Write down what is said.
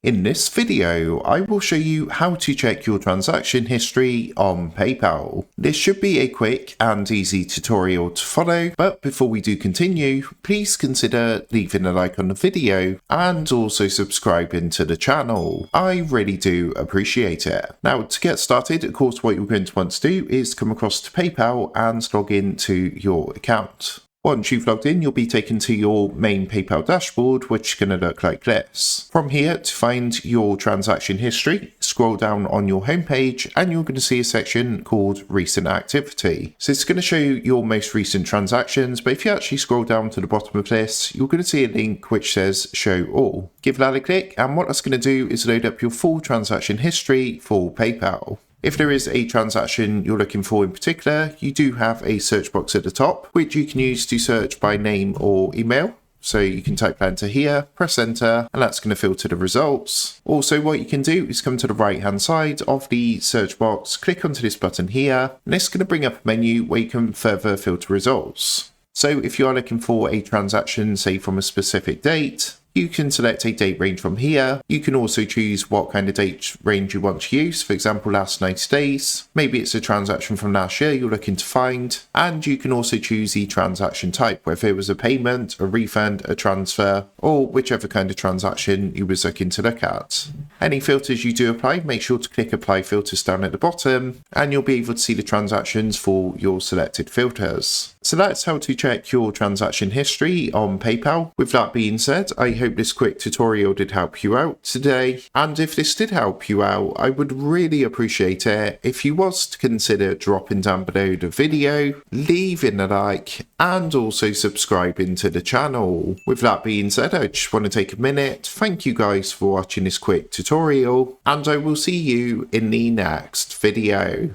In this video, I will show you how to check your transaction history on PayPal. This should be a quick and easy tutorial to follow, but before we do continue, please consider leaving a like on the video and also subscribing to the channel. I really do appreciate it. Now, to get started, of course, what you're going to want to do is come across to PayPal and log into your account. Once you've logged in, you'll be taken to your main PayPal dashboard, which is going to look like this. From here, to find your transaction history, scroll down on your homepage and you're going to see a section called Recent Activity. So it's going to show you your most recent transactions, but if you actually scroll down to the bottom of this, you're going to see a link which says Show All. Give that a click, and what that's going to do is load up your full transaction history for PayPal. If there is a transaction you're looking for in particular, you do have a search box at the top, which you can use to search by name or email. So you can type that into here, press enter, and that's going to filter the results. Also, what you can do is come to the right hand side of the search box, click onto this button here, and it's going to bring up a menu where you can further filter results. So if you are looking for a transaction, say from a specific date, you can select a date range from here. You can also choose what kind of date range you want to use. For example, last 90 days. Maybe it's a transaction from last year you're looking to find. And you can also choose the transaction type, whether it was a payment, a refund, a transfer, or whichever kind of transaction you was looking to look at. Any filters you do apply, make sure to click Apply Filters down at the bottom, and you'll be able to see the transactions for your selected filters. So that's how to check your transaction history on PayPal. With that being said, I hope this quick tutorial did help you out today. And if this did help you out, I would really appreciate it if you was to consider dropping down below the video, leaving a like, and also subscribing to the channel. With that being said, I just want to take a minute. Thank you guys for watching this quick tutorial, and I will see you in the next video.